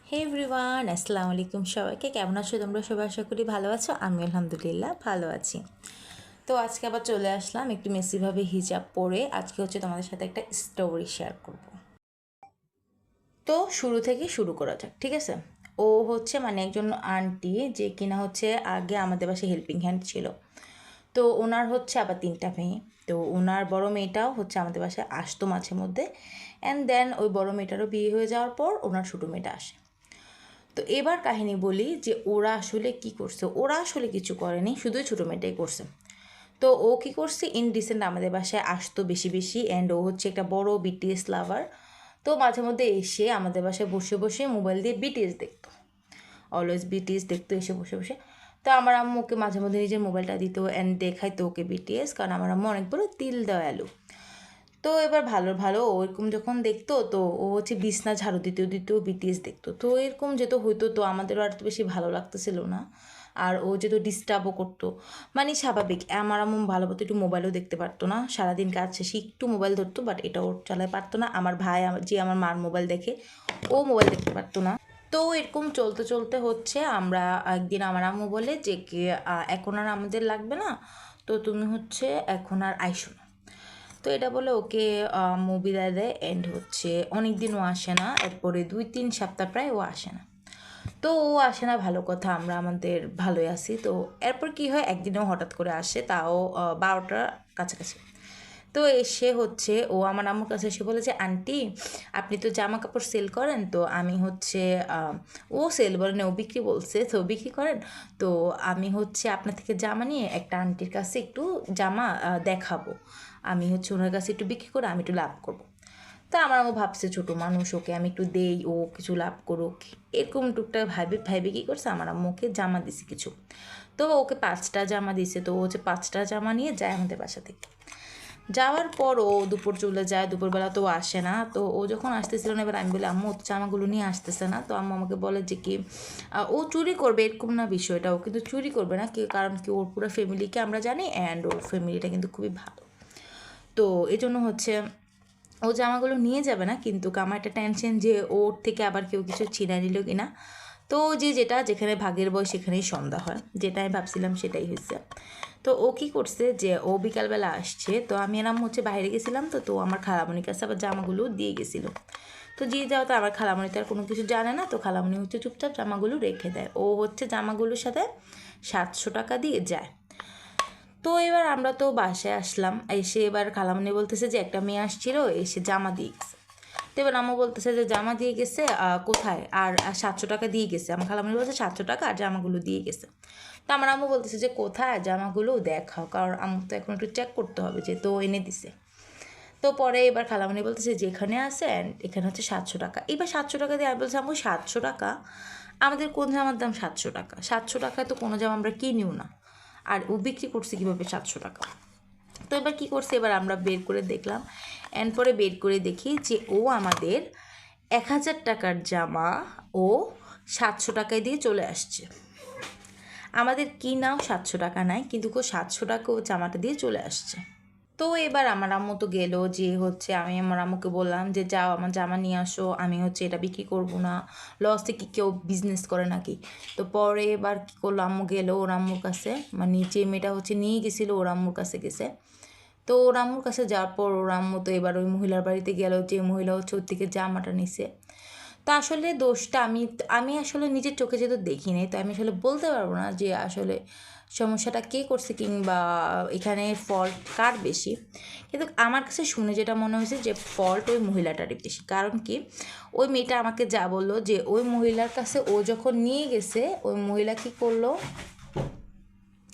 হে everyone, আসসালামু আলাইকুম। সবাইকে কেমন আছো তোমরা? সবাই আশা করি ভালো আছো। আমি আলহামদুলিল্লাহ ভালো আছি। তো আজকে আবার চলে আসলাম একটু মেসিভাবে হিজাব পরে। আজকে হচ্ছে তোমাদের সাথে একটা স্টোরি শেয়ার করব। তো শুরু থেকে শুরু করা যাক, ঠিক আছে? ও হচ্ছে একজন আন্টি, যে কিনা হচ্ছে আগে আমাদের বাসায় হেল্পিং হ্যান্ড ছিল। তো ওনার হচ্ছে আবার 3টা মেয়ে। তো ওনার বড় মেয়েটাও হচ্ছে আমাদের বাসায় আসতো মাঝে মধ্যে। অ্যান্ড দেন ওই বড় মেয়েটারও বিয়ে হয়ে যাওয়ার পর ওনার ছোটো মেয়েটা আসে। তো এবার কাহিনী বলি যে ওরা আসলে কি করছে। ওরা আসলে কিছু করেনি, শুধুই ছোটো মেয়েটাই করছে। তো ও কী করছে, ইনডিসেন্ট আমাদের বাসায় আসতো বেশি বেশি। অ্যান্ড ও হচ্ছে একটা বড় বিটিএস লাভার। তো মাঝে মধ্যে এসে আমাদের বাসায় বসে বসে মোবাইল দিয়ে বিটিএস দেখতো। অলওয়েজ বিটিএস দেখতো এসে বসে বসে। তো আমার আম্মু ওকে মাঝে মধ্যে নিজের মোবাইলটা দিত অ্যান্ড দেখাইতো ওকে বিটিএস, কারণ আমার আম্মু অনেক বড় তিল দয়ালু। তো এবার ভালো ভালো ওরকম যখন দেখতো, তো ও হচ্ছে বিছনা ঝাড়ু দিতেও দিতেও বিটিএস দেখতো। তো এরকম যেহেতু হইতো, তো আমাদেরও আর তো বেশি ভালো লাগতেছিল না। আর ও যেহেতু ডিস্টার্বও করতো, স্বাভাবিক। আমার আম্মু ভালো মতো একটু মোবাইলও দেখতে পারতো না। সারাদিন কাজ শেষে একটু মোবাইল ধরতো, বাট এটা ওর চালাতে পারতো না। আমার ভাই যে আমার মার মোবাইল দেখে, ও মোবাইল দেখতে পারতো না। তো এরকম চলতে চলতে হচ্ছে আমরা একদিন আমার আম্মু বলে যে কি এখন আর আমাদের লাগবে না, তো তুমি হচ্ছে এখন আর আইসো না। তো এটা বলে ওকে মুভি দেয় এন্ড হচ্ছে অনেক দিন ও আসে না। এরপরে 2-3 সপ্তাহ প্রায় ও আসে না। তো ও আসে না, ভালো কথা, আমরা আমাদের ভালোই আছি। তো এরপর কি হয়, একদিনও হঠাৎ করে আসে, তাও 12টার কাছাকাছি। তো এসে হচ্ছে ও আমার আম্মুর কাছে এসে বলে যে আন্টি, আপনি তো জামা কাপড় সেল করেন, তো আমি হচ্ছে ও সেল বলেন, ও বিক্রি বলছে, তো বিক্রি করেন। তো আমি হচ্ছে আপনার থেকে জামা নিয়ে একটা আন্টির কাছে একটু জামা দেখাবো। আমি হচ্ছে ওনার কাছে একটু বিক্রি করে আমি একটু লাভ করবো। তা আমার আম্মু ভাবছে ছোটো মানুষ, ওকে আমি একটু দেই, ও কিছু লাভ করুক। এরকম টুকটাক ভাইবে ভাইবে কী করছে, আমার আম্মুকে জামা দিছে কিছু। তো ওকে 5টা জামা দিছে। তো ও হচ্ছে 5টা জামা নিয়ে যায় আমাদের বাসা থেকে। যাওয়ার পর ও দুপুর চলে যায়, দুপুরবেলা তো ও আসে না। তো ও যখন আসতেছিল না, এবার আমি বলি আম্মু তো জামাগুলো নিয়ে আসতেছে না। তো আম্মু আমাকে বলে যে কি ও চুরি করবে, এরকম না বিষয়টা, ও কিন্তু চুরি করবে না, কি কারণ কি ওর পুরো ফ্যামিলিকে আমরা জানি, অ্যান্ড ওর ফ্যামিলিটা কিন্তু খুবই ভালো। তো এই জন্য হচ্ছে ও জামাগুলো নিয়ে যাবে না, কিন্তু আমার একটা টেনশন যে ওর থেকে আবার কেউ কিছু ছিনা নিল কি না। তো যে যেটা যেখানে ভাগের বয় সেখানেই সন্ধ্যা হয়, যেটা আমি ভাবছিলাম সেটাই হয়েছে। তো ও কী করছে যে ও বিকালবেলা আসছে। তো আমি এরম হচ্ছে বাইরে গেছিলাম, তো আমার খালামণির কাছে আবার জামাগুলো দিয়ে গেছিলো। তো দিয়ে যাওয়াতে আমার খালামণি তো আর কোনো কিছু জানে না। তো খালামণি হচ্ছে চুপচাপ জামাগুলো রেখে দেয়। ও হচ্ছে জামাগুলোর সাথে 700 টাকা দিয়ে যায়। তো এবার আমরা তো বাসায় আসলাম, এসে এবার খালামণি বলতেছে যে একটা মেয়ে আসছিল, এসে জামা দিয়ে গেছে। তো এবার আম্মু বলতেছে যে জামা দিয়ে গেছে কোথায়, আর 700 টাকা দিয়ে গেছে। আমার খালামণি বলছে 700 টাকা আর জামাগুলো দিয়ে গেছে। তো আমার আম্মু বলতেছে যে কোথায় জামাগুলো দেখাও, কারণ আম্মু তো এখন একটু চেক করতে হবে যে তো এনে দিছে। তো পরে এবার খালামণি বলতেছে যেখানে আছে এখানে হচ্ছে 700 টাকা। এবার 700 টাকা দিয়ে আমি বলছি আম্মু 700 টাকা, আমাদের কোন জামার দাম 700 টাকা? 700 টাকায় তো কোনো জামা আমরা কিনিও না। আর ও বিক্রি করছে কীভাবে 700 টাকা? তো এবার কী করছে, এবার আমরা বের করে দেখলাম। অ্যান্ড পরে বের করে দেখি যে ও আমাদের 1000 টাকার জামা ও 700 টাকায় দিয়ে চলে আসছে। আমাদের কিনাও 700 টাকা নাই, কিন্তু 700 টাকা ও জামাটা দিয়ে চলে আসছে। তো এবার আমার আম্মু তো গেলো, যে হচ্ছে আমি আমার আম্মুকে বললাম যে যাও আমার জামা নিয়ে আসো, আমি হচ্ছে এটা বিক্রি করবো না, লসে কি কেউ বিজনেস করে নাকি। তো পরে এবার কী করলো, আম্মু গেলো ওর আম্মুর কাছে, যে মেয়েটা হচ্ছে নিয়ে গেছিলো ওর আম্মুর কাছে গেছে। তো ওর আম্মুর কাছে যাওয়ার পর ওর আম্মু তো এবার ওই মহিলার বাড়িতে গেল, যে মহিলা হচ্ছে ওর থেকে জামাটা নিছে। তো আসলে দোষটা আমি আমি আসলে নিজের চোখে যেহেতু দেখি নাই, তো আমি আসলে বলতে পারবো না যে আসলে সমস্যাটা কে করছে কিংবা এখানে ফল্ট কার বেশি। কিন্তু আমার কাছে শুনে যেটা মনে হয়েছে যে ফল্ট ওই মহিলাটারই বেশি। কারণ কি, ওই মেয়েটা আমাকে যা বললো যে ওই মহিলার কাছে ও যখন নিয়ে গেছে, ওই মহিলা কী করলো,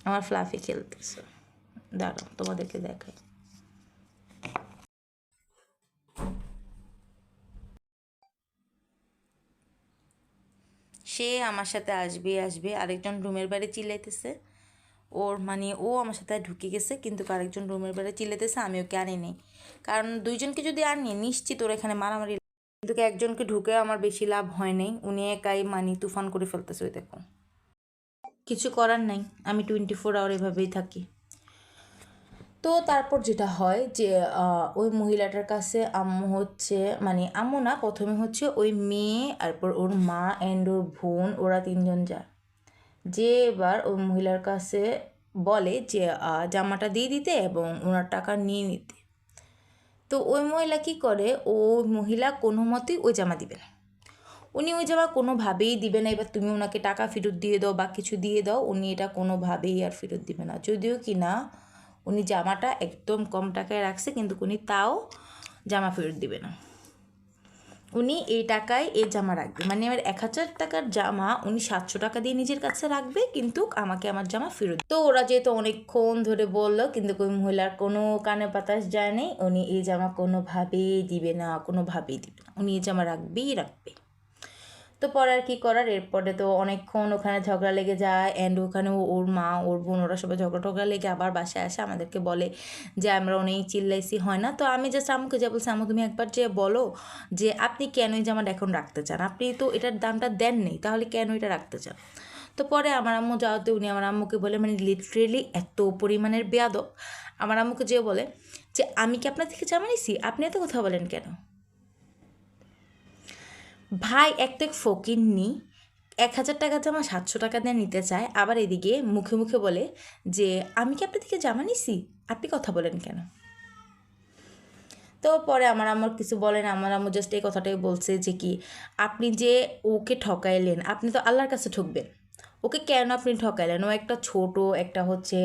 আমার ফ্লাফি খেলতেছে, দাঁড়াও তোমাদেরকে দেখাই। সে আমার সাথে আসবে আসবে, আরেকজন রুমের বাইরে চিল্লাইতেছে। ওর ও আমার সাথে ঢুকে গেছে, কিন্তু আরেকজন রুমের বাইরে চিল্লাইতেছে, আমি ওকে আনিনি। কারণ দুইজনকে যদি আনি নিশ্চিত ওর এখানে মারামারি। কিন্তু একজনকে ঢুকে আমার বেশি লাভ হয় নাই, উনি একাই তুফান করে ফেলতেছে। ওই দেখো, কিছু করার নাই, আমি 24 আওয়ার এভাবেই থাকি। তো তারপর যেটা হয় যে ওই মহিলাটার কাছে আম্মু হচ্ছে মানে আম্মু না, প্রথমে হচ্ছে ওই মেয়ে, তারপর ওর মা অ্যান্ড ওর বোন, ওরা তিনজন যায়, যে এবার ওই মহিলার কাছে বলে যে জামাটা দিয়ে দিতে এবং ওনার টাকা নিয়ে নিতে। তো ওই মহিলা কী করে, ওই মহিলা কোনো মতেই ওই জামা দিবে না, উনি ওই জামা কোনোভাবেই দিবে না। এবার তুমি ওনাকে টাকা ফেরত দিয়ে দাও বা কিছু দিয়ে দাও, উনি এটা কোনোভাবেই আর ফেরত দিবে না। যদিও কি না উনি জামাটা একদম কম টাকায় রাখছে, কিন্তু উনি তাও জামা ফেরত দিবে না। উনি এই টাকায় এই জামা রাখবে, মানে আমার 1,000 টাকার জামা উনি 700 টাকা দিয়ে নিজের কাছে রাখবে, কিন্তু আমাকে আমার জামা ফেরত। তো ওরা যেহেতু অনেকক্ষণ ধরে বললো, কিন্তু ওই মহিলার কোনো কানে বাতাস যায় নেই, উনি এই জামা কোনোভাবেই দিবে না, কোনোভাবেই দিবে না, উনি এই জামা রাখবেই রাখবে। তো পরে আর কী করার, এরপরে তো অনেকক্ষণ ওখানে ঝগড়া লেগে যায়, অ্যান্ড ওখানে ওর মা ওর বোন ওরা সবাই ঝগড়া লেগে আবার বাসায় আসে, আমাদেরকে বলে যে আমরা অনেক চিল্লাইছি, হয় না। তো আমি জাস্ট আমাকে যা বলছি, আমু তুমি একবার যে বলো যে আপনি কেন এই জামাটা এখন রাখতে চান, আপনি তো এটার দামটা দেন নেই, তাহলে কেন এটা রাখতে চান। তো পরে আমার আম্মু যাওয়াতে উনি আমার আম্মুকে বলে, মানে লিটারেলি এত পরিমাণের বেয়াদব, আমার আম্মুকে যে বলে যে আমি কি আপনার থেকে জামা নিছি, আপনি এত কথা বলেন কেন। ভাই একটা ফকিন্নি 1,000 টাকা জামা 700 টাকা দিয়ে নিতে চায়, আবার এদিকে মুখে মুখে বলে যে আমি কি আপনার থেকে জামা নিছি, আপনি কথা বলেন কেন। তো পরে আমার কিছু বলেন, আমার আম্মু জাস্ট এই কথাটাই বলছে যে কি আপনি যে ওকে ঠকাইলেন, আপনি তো আল্লাহর কাছে ঠকবেন, ওকে কেন আপনি ঠকাইলেন। ও একটা ছোট একটা হচ্ছে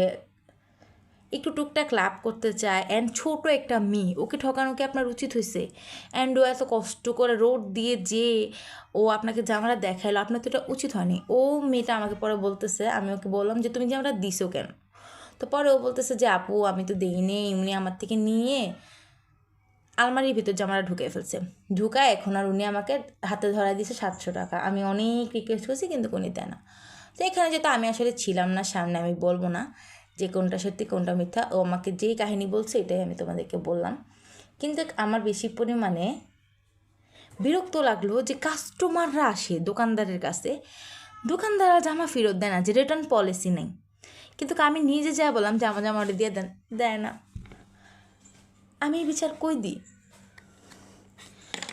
একটু টুকটাক লাভ করতে চায়, অ্যান্ড ছোট একটা মেয়ে, ওকে ঠকানো কি আপনার উচিত হয়েছে। অ্যান্ড ও এত কষ্ট করে রোড দিয়ে যে ও আপনাকে জামাটা দেখাইলো, আপনার তো এটা উচিত হয়নি। ও মেয়েটা আমাকে পরে বলতেছে, আমি ওকে বললাম যে তুমি জামাটা দিছো কেন। তো পরে ও বলতেছে যে আপু আমি তো দিইনি, উনি আমার থেকে নিয়ে আলমারির ভিতর জামাটা ঢুকে ফেলছে, ঢুকায় এখন আর উনি আমাকে হাতে ধরা দিয়েছে 700 টাকা। আমি অনেক রিকোয়েস্ট করছি, কিন্তু উনি দেয় না। তো এখানে যেহেতু আমি আসলে ছিলাম না সামনে, আমি বলবো না যে কোনটা সত্যি কোনটা মিথ্যা, ও আমাকে যেই কাহিনী বলছে এটাই আমি তোমাদেরকে বললাম। কিন্তু আমার বেশি পরিমাণে বিরক্ত লাগলো যে কাস্টমাররা আসে দোকানদারের কাছে, দোকানদাররা জামা ফেরত দেয় না, যে রিটার্ন পলিসি নেই, কিন্তু আমি নিজে যা বললাম জামা অর্ডার দিয়ে দেন, দেয় না। আমি এই বিচার কই দিই।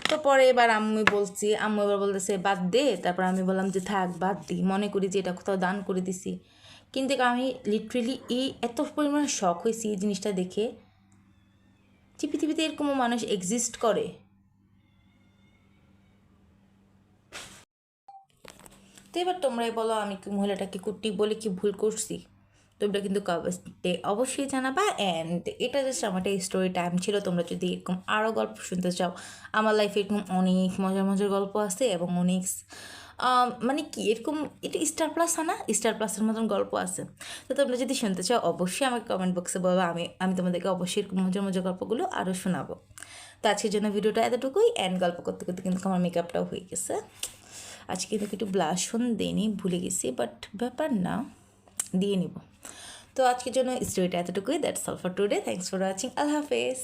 তো পরে এবার আম্মু বলছি, আম্মু এবার বলতেছে বাদ দে, তারপর আমি বললাম যে থাক বাদ দিই, মনে করি যে এটা কোথাও দান করে দিছি। কিন্তু আমি লিটারেলি এত পরিমাণে শখ হয়েছি এই জিনিসটা দেখে, যে পৃথিবীতে এরকমও মানুষ এক্সিস্ট করে। তো এবার তোমরাই বলো, আমি কি মহিলাটাকে কুট্টি বলে কি ভুল করছি। তোমরা কিন্তু কমেন্টে অবশ্যই জানাবা। অ্যান্ড এটা জাস্ট আমার একটা স্টোরি টাইম ছিল। তোমরা যদি এরকম আরও গল্প শুনতে চাও, আমার লাইফে এরকম অনেক মজার মজার গল্প আছে, এবং অনেক মানে কি এরকম এটা স্টার প্লাস হয় না, স্টার প্লাসের মতন গল্প আছে। তো তোমরা যদি শুনতে চাও অবশ্যই আমাকে কমেন্ট বক্সে বলো, আমি তোমাদেরকে অবশ্যই এরকম মজার মজার গল্পগুলো আরও শোনাবো। তো আজকের জন্য ভিডিওটা এতটুকুই। অ্যান্ড গল্প করতে করতে কিন্তু আমার মেকআপটাও হয়ে গেছে। আজকে কিন্তু একটু ব্লাশন দিইনি, ভুলে গেছি, বাট ব্যাপার না, দিয়ে নিব। তো আজকের জন্য স্টোরিটা এতটুকুই। That's all for today. Thanks for watching. আল্লাহ হাফেজ।